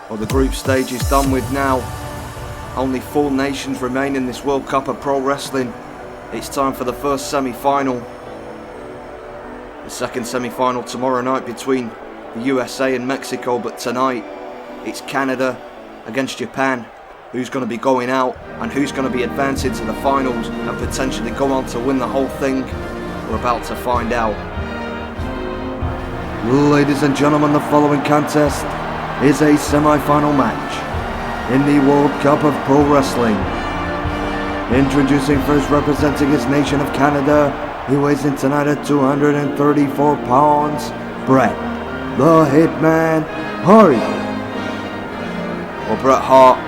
Well, the group stage is done with now. Only 4 nations remain in this World Cup of Pro Wrestling. It's time for the first semi-final. The second semi-final tomorrow night between the USA and Mexico, but tonight it's Canada against Japan. Who's going to be going out and who's going to be advancing to the finals and potentially go on to win the whole thing? We're about to find out. Ladies and gentlemen, the following contest is a semi-final match in the World Cup of Pro Wrestling. Introducing first, representing his nation of Canada, he weighs in tonight at 234 pounds, Bret the Hitman Hart. Well, Bret Hart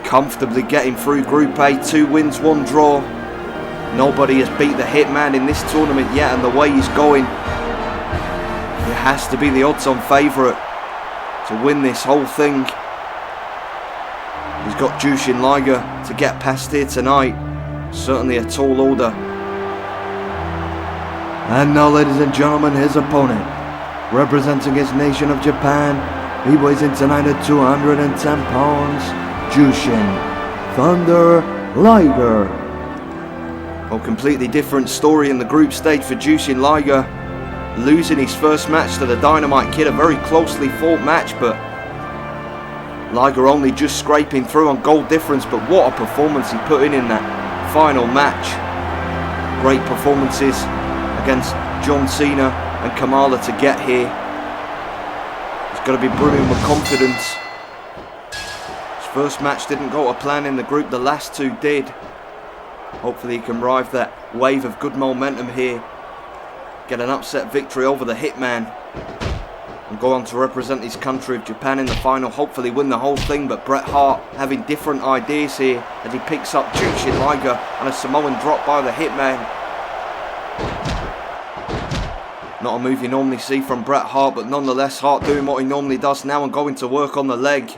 comfortably getting through Group A, 2 wins, 1 draw. Nobody has beat the Hitman in this tournament yet, and the way he's going, it has to be the odds-on favourite to win this whole thing. He's got Jushin Liger to get past here tonight. Certainly a tall order. And now, ladies and gentlemen, his opponent, representing his nation of Japan, he weighs in tonight at 210 pounds, Jushin Thunder Liger. Well, completely different story in the group stage for Jushin Liger. Losing his first match to the Dynamite Kid, a very closely fought match, but Liger only just scraping through on goal difference. But what a performance he put in that final match. Great performances against John Cena and Kamala to get here. He's got to be brimming with confidence. His first match didn't go to plan in the group, the last 2 did. Hopefully he can ride that wave of good momentum here, get an upset victory over the Hitman, and go on to represent his country of Japan in the final, hopefully win the whole thing. But Bret Hart having different ideas here as he picks up Jushin Liger and a Samoan drop by the Hitman. Not a move you normally see from Bret Hart, but nonetheless Hart doing what he normally does now and going to work on the leg.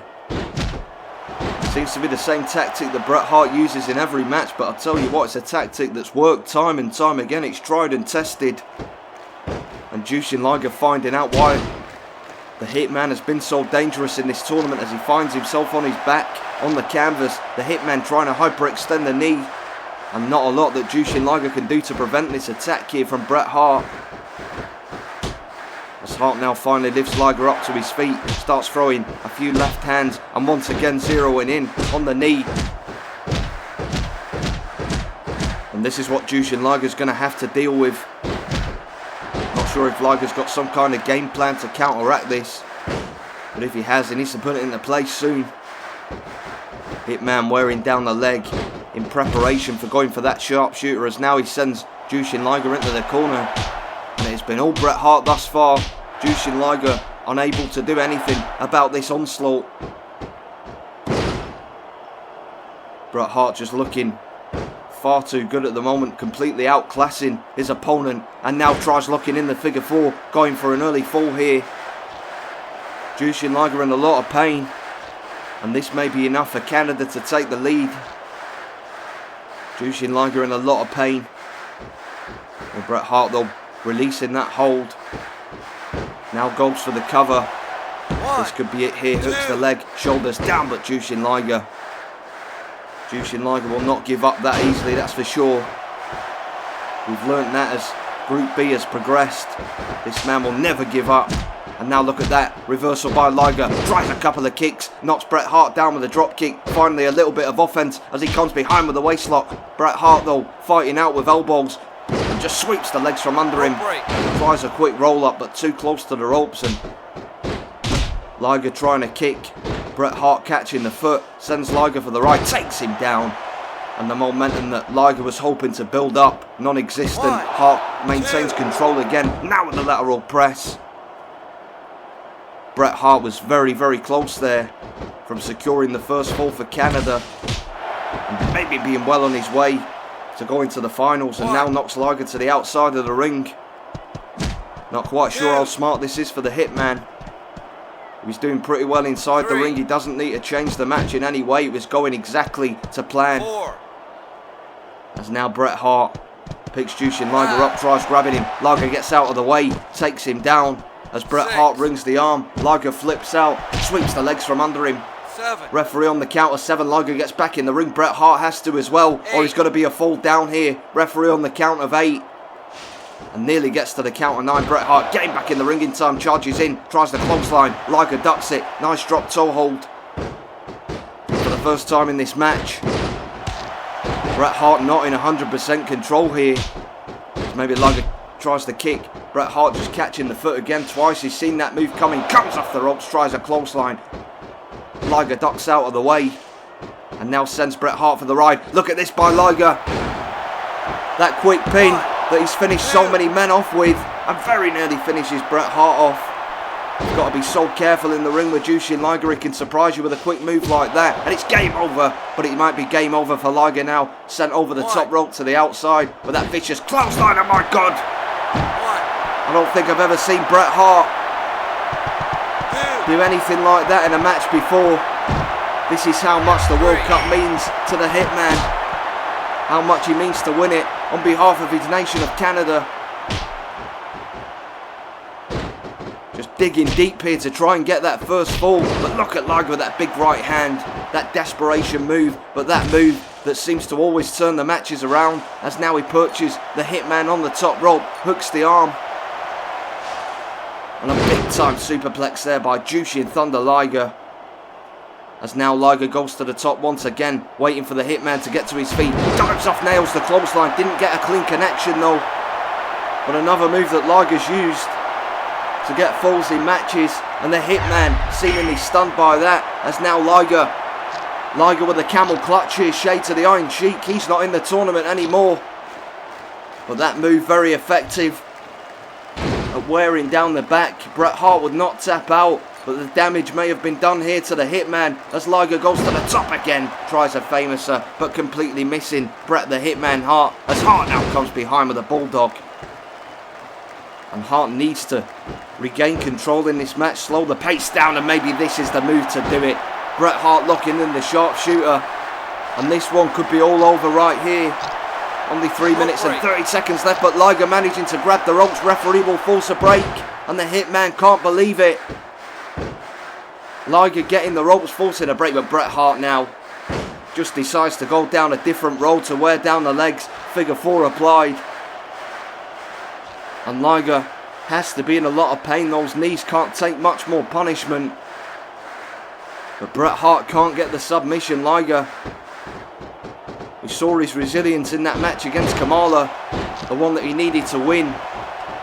Seems to be the same tactic that Bret Hart uses in every match, but I'll tell you what, it's a tactic that's worked time and time again. It's tried and tested. And Jushin Liger finding out why the Hitman has been so dangerous in this tournament as he finds himself on his back on the canvas. The Hitman trying to hyperextend the knee, and not a lot that Jushin Liger can do to prevent this attack here from Bret Hart. As Hart now finally lifts Liger up to his feet, starts throwing a few left hands, and once again zeroing in on the knee. And this is what Jushin Liger's going to have to deal with. Not sure if Liger's got some kind of game plan to counteract this, but if he has, he needs to put it into place soon. Hitman wearing down the leg in preparation for going for that sharpshooter, as now he sends Jushin Liger into the corner. And it's been all Bret Hart thus far. Jushin Liger unable to do anything about this onslaught. Bret Hart just looking far too good at the moment, completely outclassing his opponent, and now tries locking in the figure 4, going for an early fall here. Jushin Liger in a lot of pain, and this may be enough for Canada to take the lead. Jushin Liger in a lot of pain. Well, Bret Hart though releasing that hold. Now goes for the cover. This could be it here. Hooks the leg, shoulders down, but Jushin Liger will not give up that easily, that's for sure. We've learnt that as Group B has progressed. This man will never give up. And now look at that, reversal by Liger, tries a couple of kicks, knocks Bret Hart down with a drop kick. Finally a little bit of offense as he comes behind with a waistlock. Bret Hart though fighting out with elbows, and just sweeps the legs from under him. Tries a quick roll up, but too close to the ropes, and Liger trying to kick. Bret Hart catching the foot, sends Liger for the right, takes him down. And the momentum that Liger was hoping to build up, non-existent. Hart maintains control again, now with the lateral press. Bret Hart was very, very close there from securing the first fall for Canada, and maybe being well on his way to going to the finals, and now knocks Liger to the outside of the ring. Not quite sure how smart this is for the Hitman. He's doing pretty well inside the ring. He doesn't need to change the match in any way. It was going exactly to plan. As now Bret Hart picks Jushin Liger up, tries grabbing him. Liger gets out of the way, takes him down. as Bret Hart rings the arm. Liger flips out, sweeps the legs from under him. 7. Referee on the count of 7. Liger gets back in the ring. Bret Hart has to as well, or he's going to be a fall down here. Referee on the count of 8. And nearly gets to the count of 9. Bret Hart getting back in the ring in time, charges in, tries the clothesline. Liger ducks it. Nice drop toe hold. For the first time in this match, Bret Hart not in 100% control here. Maybe Liger tries the kick. Bret Hart just catching the foot again twice. He's seen that move coming, comes off the ropes, tries a clothesline. Liger ducks out of the way and now sends Bret Hart for the ride. Look at this by Liger. That quick pin that he's finished so many men off with and very nearly finishes Bret Hart off. You've got to be so careful in the ring with Jushin Liger. He can surprise you with a quick move like that and it's game over. But it might be game over for Liger now. Sent over the top rope to the outside with that vicious clothesline. Oh my God. I don't think I've ever seen Bret Hart do anything like that in a match before. This is how much the World Cup means to the Hitman. How much he means to win it on behalf of his nation of Canada. Just digging deep here to try and get that first fall. But look at Liger with that big right hand. That desperation move. But that move that seems to always turn the matches around. As now he perches the Hitman on the top rope. Hooks the arm. And a big time superplex there by Jushin Thunder Liger. As now Liger goes to the top once again, waiting for the Hitman to get to his feet. Dives off, nails the clothesline. Didn't get a clean connection though. But another move that Liger's used to get falls in matches. And the Hitman seemingly stunned by that. As now Liger with a camel clutch here, shade to the Iron Sheik. He's not in the tournament anymore. But that move very effective. Wearing down the back. Bret Hart would not tap out, but the damage may have been done here to the Hitman as Liger goes to the top again. Tries a famouser, but completely missing Bret the Hitman Hart as Hart now comes behind with a bulldog. And Hart needs to regain control in this match, slow the pace down, and maybe this is the move to do it. Bret Hart locking in the sharpshooter, and this one could be all over right here. Only 3 minutes and 30 seconds left, but Liger managing to grab the ropes. Referee will force a break, and the Hitman can't believe it. Liger getting the ropes, forcing a break, but Bret Hart now just decides to go down a different road to wear down the legs. Figure 4 applied. And Liger has to be in a lot of pain. Those knees can't take much more punishment. But Bret Hart can't get the submission. Liger, we saw his resilience in that match against Kamala, the one that he needed to win,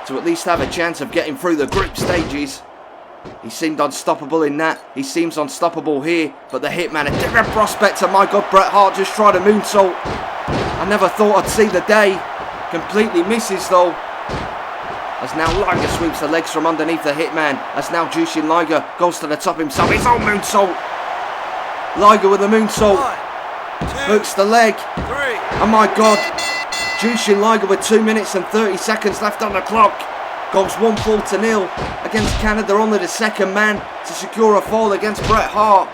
to at least have a chance of getting through the group stages. He seemed unstoppable in that. He seems unstoppable here, but the Hitman, a different prospect. And my God, Bret Hart just tried a moonsault. I never thought I'd see the day. Completely misses though. As now Liger sweeps the legs from underneath the Hitman. As now Jushin Liger goes to the top himself. His own moonsault. Liger with a moonsault. Hooks the leg. Oh my God. Jushin Liger with 2 minutes and 30 seconds left on the clock. Goes 1-4-0 against Canada, only the second man to secure a fall against Bret Hart.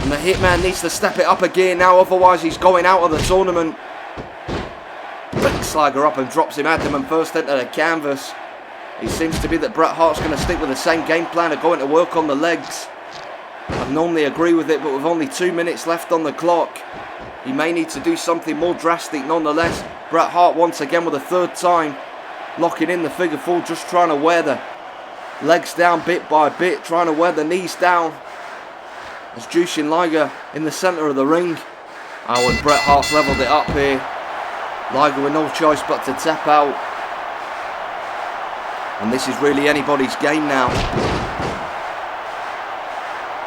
And the Hitman needs to step it up a gear now, otherwise he's going out of the tournament. Picks Liger up and drops him abdomen first into the canvas. It seems to be that Bret Hart's going to stick with the same game plan of going to work on the legs. I'd normally agree with it, but with only 2 minutes left on the clock, he may need to do something more drastic nonetheless. Bret Hart once again with a third time, locking in the figure 4, just trying to wear the legs down bit by bit, trying to wear the knees down. As Jushin Liger in the centre of the ring. Oh, and Bret Hart's levelled it up here. Liger with no choice but to tap out. And this is really anybody's game now.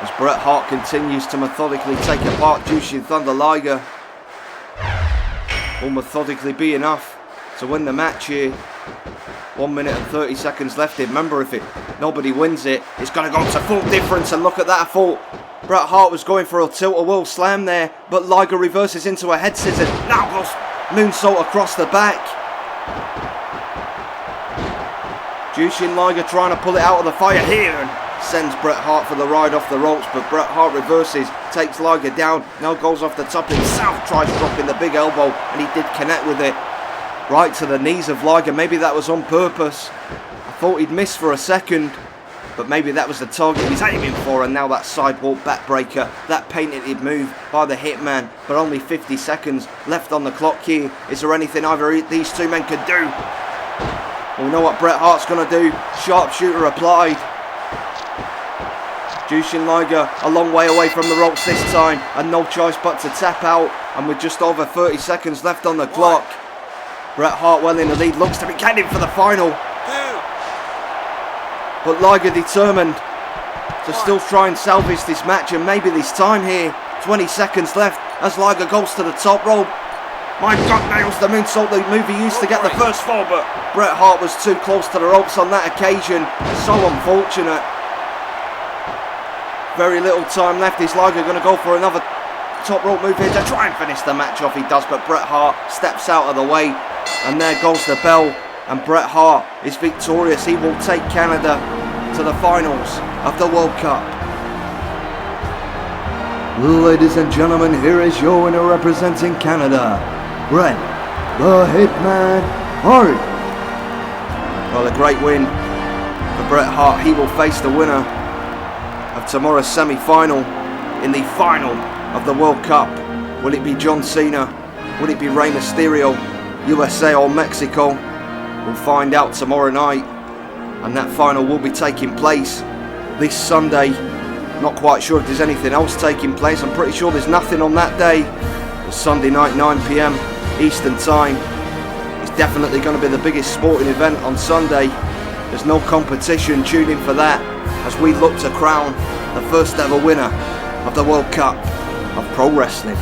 As Bret Hart continues to methodically take apart Jushin Thunder Liger. Will methodically be enough to win the match here. 1 minute and 30 seconds left here. Remember, if nobody wins it, it's going to go to full difference. And look at that. I thought Bret Hart was going for a tilt-a-whirl slam there, but Liger reverses into a head scissors. Now goes moonsault across the back. Jushin Liger trying to pull it out of the fire here and sends Bret Hart for the ride off the ropes, but Bret Hart reverses, takes Liger down, now goes off the top himself, tries dropping the big elbow, and he did connect with it. right to the knees of Liger. Maybe that was on purpose. I thought he'd miss for a second, but maybe that was the target he's aiming for. And now that sidewalk backbreaker, that patented move by the Hitman. But only 50 seconds left on the clock here. Is there anything either of these two men could do? We know what Bret Hart's going to do. Sharpshooter applied. Jushin Liger a long way away from the ropes this time, and no choice but to tap out. And with just over 30 seconds left on the clock, Bret Hart well in the lead, looks to be getting for the final. But Liger determined to still try and salvage this match, and maybe this time here. 20 seconds left as Liger goes to the top rope. My God, nails the moonsault, the move he used to get the first fall, but Bret Hart was too close to the ropes on that occasion. So unfortunate. Very little time left. Is Liger going to go for another top rope move here to try and finish the match off? He does, but Bret Hart steps out of the way, and there goes the bell, and Bret Hart is victorious. He will take Canada to the finals of the World Cup. Ladies and gentlemen, here is your winner representing Canada, Bret the Hitman Hart. Well, a great win for Bret Hart. He will face the winner of tomorrow's semi-final in the final of the World Cup. Will it be John Cena? Will it be Rey Mysterio, USA or Mexico? We'll find out tomorrow night, and that final will be taking place this Sunday. Not quite sure if there's anything else taking place. I'm pretty sure there's nothing on that day. It's Sunday night, 9 PM Eastern Time. It's definitely going to be the biggest sporting event on Sunday. There's no competition. Tune in for that as we look to crown the first ever winner of the World Cup of Pro Wrestling.